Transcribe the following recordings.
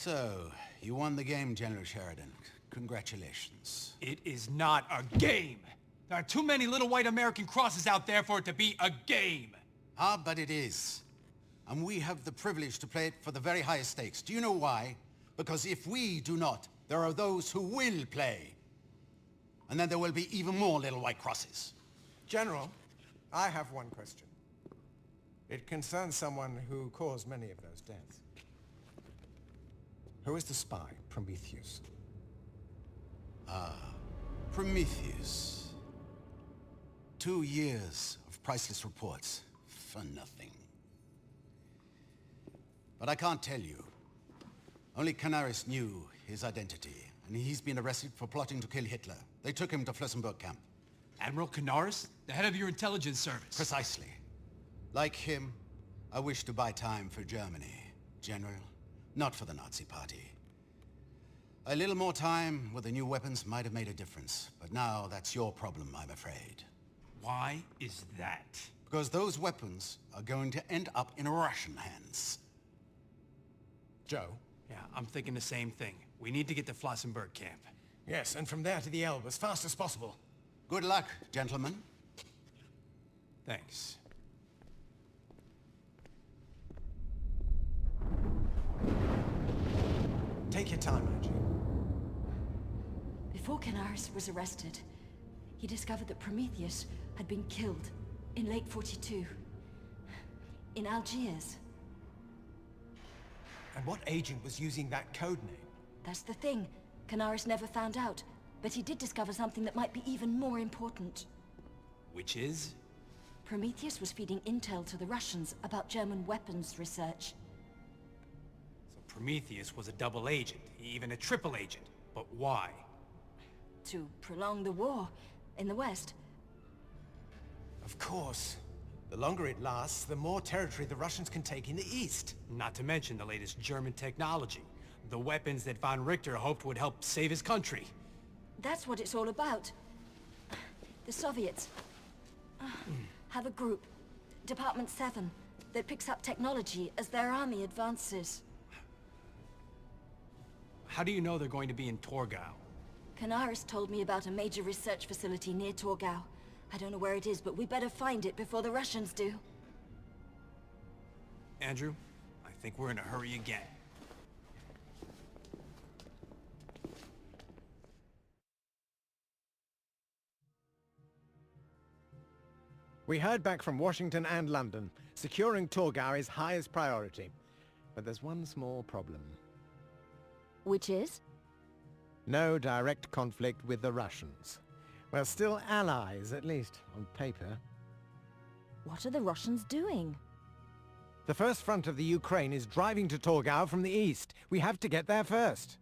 So, you won the game, General Sheridan. Congratulations. It is not a game! There are too many little white American crosses out there for it to be a game! Ah, but it is. And we have the privilege to play it for the very highest stakes. Do you know why? Because if we do not, there are those who will play. And then there will be even more little white crosses. General, I have one question. It concerns someone who caused many of those deaths. Who is the spy, Prometheus? Prometheus. 2 years of priceless reports for nothing. But I can't tell you. Only Canaris knew his identity, and he's been arrested for plotting to kill Hitler. They took him to Flossenburg camp. Admiral Canaris? The head of your intelligence service? Precisely. Like him, I wish to buy time for Germany, General, not for the Nazi Party. A little more time with the new weapons might have made a difference, but now that's your problem, I'm afraid. Why is that? Because those weapons are going to end up in Russian hands. Joe? Yeah, I'm thinking the same thing. We need to get to Flossenburg camp. Yes, and from there to the Elbe as fast as possible. Good luck, gentlemen. Thanks. Take your time, Angie. Before Canaris was arrested, he discovered that Prometheus had been killed in late 42. In Algiers. And what agent was using that code name? That's the thing. Canaris never found out, but he did discover something that might be even more important. Which is? Prometheus was feeding intel to the Russians about German weapons research. So Prometheus was a double agent, even a triple agent. But why? To prolong the war in the West. Of course. The longer it lasts, the more territory the Russians can take in the East. Not to mention the latest German technology. The weapons that von Richter hoped would help save his country. That's what it's all about. The Soviets have a group, Department 7, that picks up technology as their army advances. How do you know they're going to be in Torgau? Canaris told me about a major research facility near Torgau. I don't know where it is, but we better find it before the Russians do. Andrew, I think we're in a hurry again. We heard back from Washington and London. Securing Torgau is highest priority. But there's one small problem. Which is? No direct conflict with the Russians. We're still allies, at least on paper. What are the Russians doing? The first front of the Ukraine is driving to Torgau from the east. We have to get there first.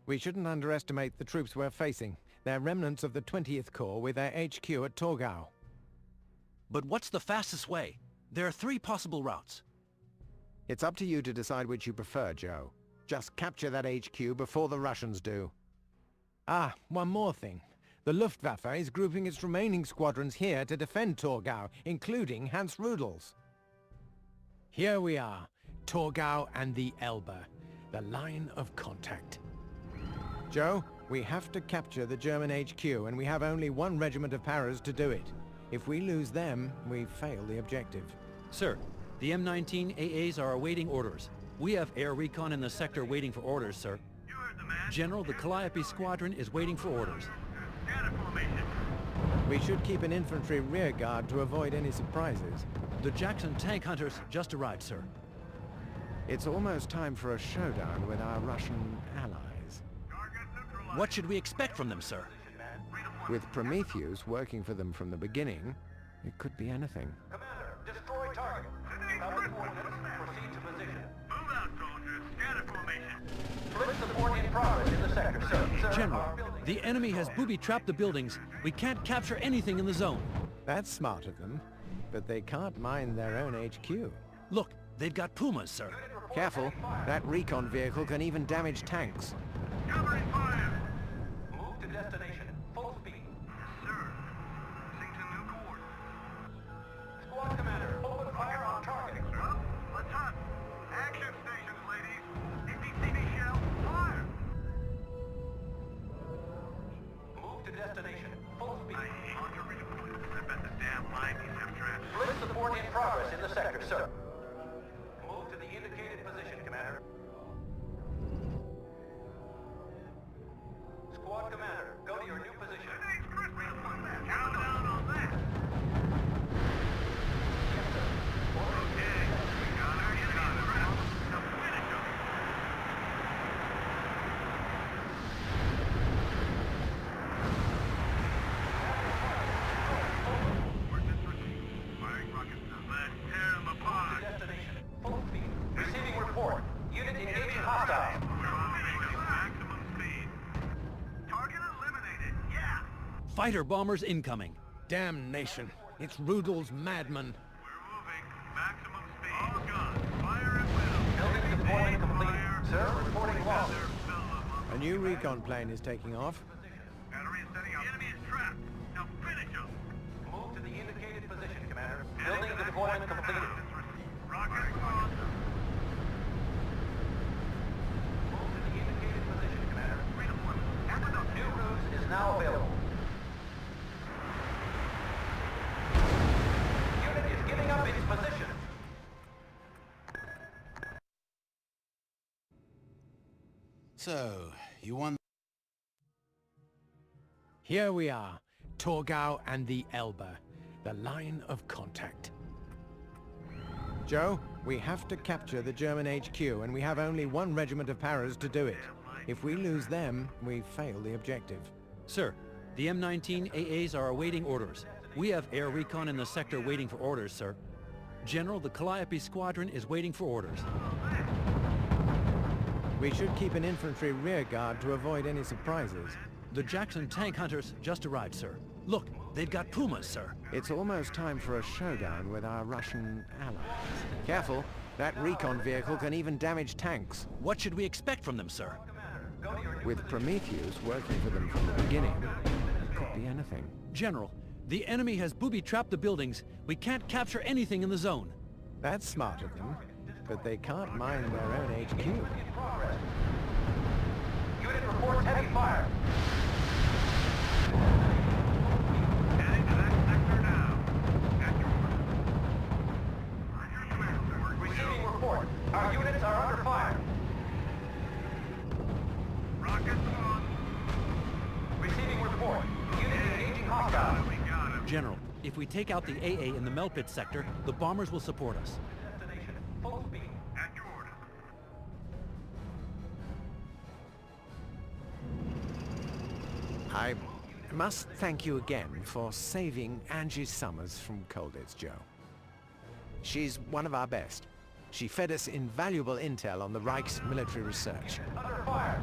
We shouldn't underestimate the troops we're facing. They're remnants of the 20th Corps with their HQ at Torgau. But what's the fastest way? There are 3 possible routes. It's up to you to decide which you prefer, Joe. Just capture that HQ before the Russians do. Ah, one more thing. The Luftwaffe is grouping its remaining squadrons here to defend Torgau, including Hans Rudel's. Here we are, Torgau and the Elbe, the line of contact. Joe, we have to capture the German HQ, and we have only 1 regiment of Paras to do it. If we lose them, we fail the objective. Sir, the M19 AAs are awaiting orders. We have air recon in the sector waiting for orders, sir. You heard the man. General, the Calliope squadron is waiting for orders. Scatter formation. We should keep an infantry rear guard to avoid any surprises. The Jackson tank hunters just arrived, sir. It's almost time for a showdown with our Russian allies. Target neutralized. What should we expect from them, sir? With Prometheus working for them from the beginning, it could be anything. Commander, destroy target. Proceed to position. Move out, soldiers. Scatter formation. Split support in progress in the sector, sir. Our General, building- the enemy has booby-trapped the buildings. We can't capture anything in the zone. That's smart of them, but they can't mine their own HQ. Look, they've got Pumas, sir. Careful, that recon vehicle can even damage tanks. Covering fire. Move to destination. Full speed. Sir. Moving to new course. Squad commander, open fire on target. Well, let's hunt. Action stations, ladies. APCD Fighter bombers incoming. Damnation. It's Rudel's madman. We're moving. Maximum speed. All guns. Fire at will. Building deployment complete. Sir, reporting loss. A new recon plane is taking off. Battery is setting up. The enemy is trapped. Now finish him. Move to the indicated position, Commander. Building deployment completed. Rocket launch. Move to the indicated position, Commander. Redeployment. New routes is now available. Unit is giving up its position. So, you won. Here we are, Torgau and the Elbe, the line of contact. Joe, we have to capture the German HQ, and we have only one regiment of Paras to do it. If we lose them, we fail the objective. Sir, the M19 AAs are awaiting orders. We have air recon in the sector waiting for orders, sir. General, the Calliope squadron is waiting for orders. We should keep an infantry rear guard to avoid any surprises. The Jackson tank hunters just arrived, sir. Look, they've got Pumas, sir. It's almost time for a showdown with our Russian allies. Careful, that recon vehicle can even damage tanks. What should we expect from them, sir? With Prometheus working for them from the beginning, it could be anything. General, the enemy has booby-trapped the buildings. We can't capture anything in the zone. That's smart of them, but they can't mine their own HQ. Unit reports heavy fire. Heading to that sector now. At your order. Receiving report. Our units are under fire. Rocket launch. Receiving report. Unit engaging hostiles. We got him. General, if we take out the AA in the melt pit sector, the bombers will support us. Destination. Full speed. At your order. I must thank you again for saving Angie Summers from Colditz, Joe. She's one of our best. She fed us invaluable intel on the Reich's military research. Under fire.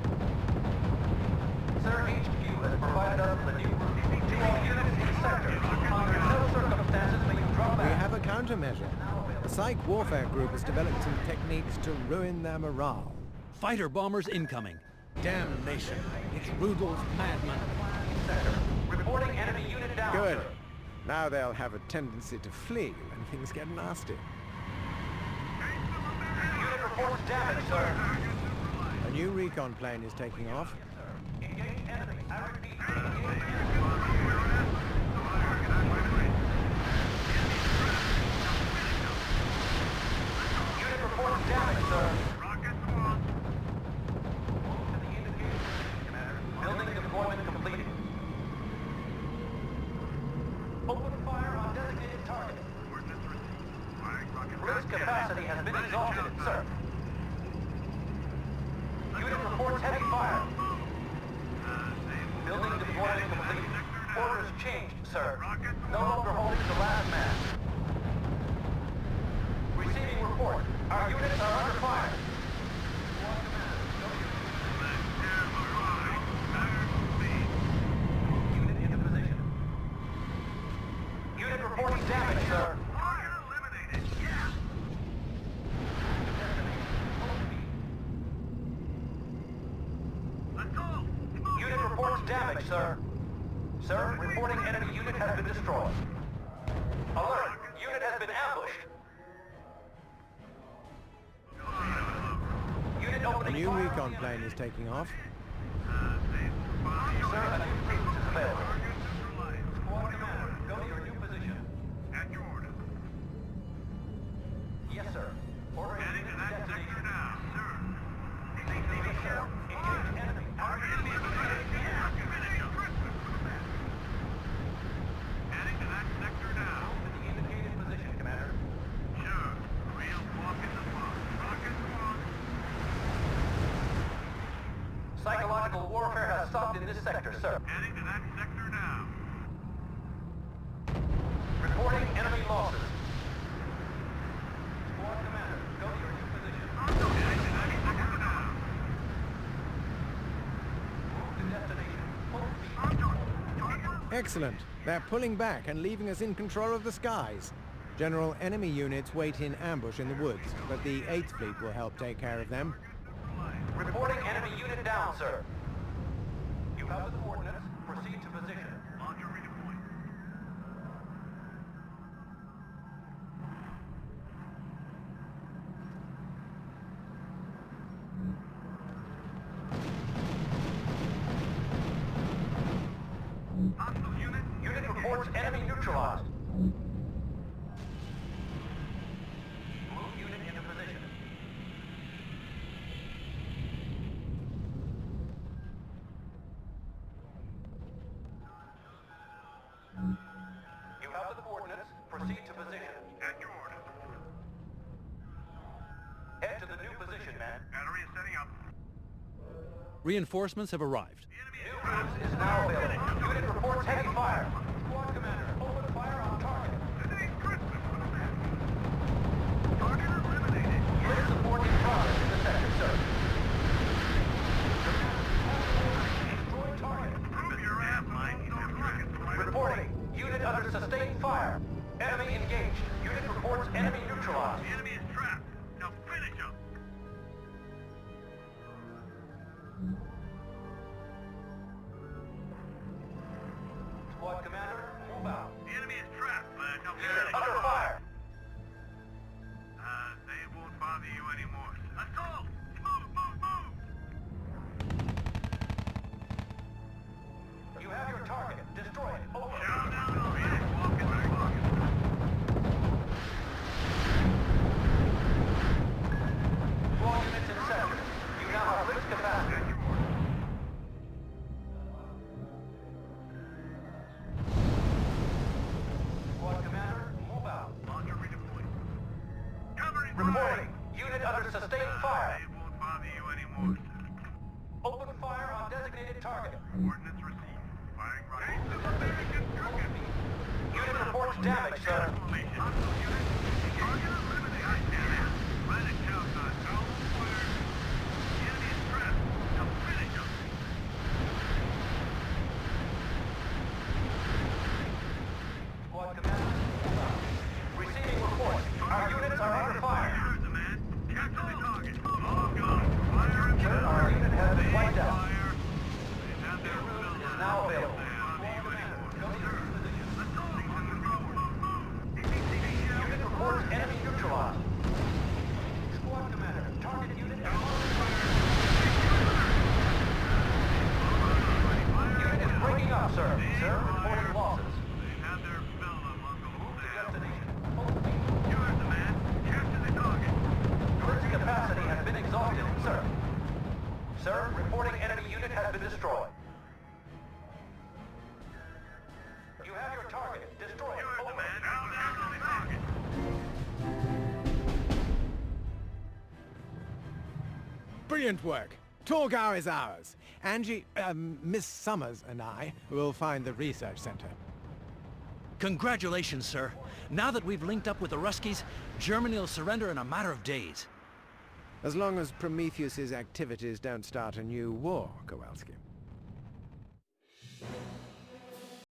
Sir, HQ has provided us with a new route to all units in the sector. Under no circumstances may you drop We back. have a countermeasure. The Psych Warfare Group has developed some techniques to ruin their morale. Fighter bombers incoming. Damnation. It's Rudel's madman. Sector. Reporting enemy unit down. Good. Sir. Now they'll have a tendency to flee when things get nasty. Unit reports damage, sir. A new recon plane is taking off. Engage enemy. I repeat. Unit reports damage, sir. Rocket launch. Move to the indicated position, Commander. Building deployment completed. Open fire on designated target. Coordinates received. Firing rocket. Risk capacity has been exhausted, sir. Unit reports heavy fire. Building deployment complete. Orders changed, sir. No longer holding the last man. Receiving report. Our units are under fire. Unit into position. Unit reporting damage, sir. Target eliminated. Yeah. Let's go. Unit reports damage, sir. Sir, reporting enemy unit has been destroyed. Alert! Unit has been ambushed. Unit A opening new fire. recon plane is taking off. Sir, a new cruise is available. Target neutralized. Squad commander, go to your new position. At your order. Yes, sir. Order Heading to that sector destination. now, sir. Yes, sir. Engage enemy. Target eliminated. Yeah. Finish him. Heading to that sector now. To the indicated position, commander. Sure. Real walk in the park. Rocket launch. Psychological warfare has stopped in this sector, sir. Heading to that sector now. Reporting enemy losses. Squad commander, go to your new position. Heading to that sector now. Move to destination. Full speed. Target Excellent. They're pulling back and leaving us in control of the skies. General, enemy units wait in ambush in the woods, but the 8th Fleet will help take care of them. Reporting enemy unit down, sir. You have the coordinates. Proceed to position. Launcher redeployed. Hostile unit. Unit reports enemy neutralized. Move unit into position. You have the coordinates. Proceed to position. At your orders. Head to the new position, man. Battery is setting up. Reinforcements have arrived. The enemy New routes is now available. Unit reports heavy fire. Squad commander, open fire on target. Today's Christmas. What is that? Target eliminated. Unit support in progress in the sector, sir. Destroy target. Prove your ass, mine. Reporting. Unit under sustained fire. Enemy engaged. Unit reports enemy neutralized. The enemy is trapped. Now finish him. Squad commander, move out. The enemy is trapped, but now Unit finish under him. fire. They won't bother you anymore. Assault! Move, move, move! You have your target. Destroy it. Over. Down, down, down. Walking, walking. All units in sector. You now have fixed capacity. At your orders. Squad commander, move out. Launcher redeployed. Covering Reporting. Unit under sustained fire. They won't bother you anymore. Open fire on designated target. Coordinates received. Firing right. American crooked. Unit reports damage, sir. Hostile unit. Target eliminated. Goddamn. Right at Calcott. All fire. The enemy is trapped. Now finish him. Squad commander, move out. Receiving report. Our units are under fire. Here's the man. Capture the target. All gone. Fire and Sir, our unit has been wiped out. fire. They have their New route fill is of now available. They Squad bother you commander, anymore. go to your position. Assault! Move, move, move. Unit reports enemy neutralized. Squad commander, target unit is on fire. Unit is breaking up, sir. Sir, reporting losses. They have their fill of Uncle Move to Sam. destination. Hold me. Here's the man. Capture the target. Bridge capacity has been exhausted, sir. Sir, reporting enemy unit has been destroyed. You have your target. Destroy it. Here's the Over. man. Capture the target. Brilliant work. Torgau is ours. Angie, Miss Summers and I will find the research center. Congratulations, sir. Now that we've linked up with the Ruskies, Germany will surrender in a matter of days. As long as Prometheus's activities don't start a new war, Kowalski.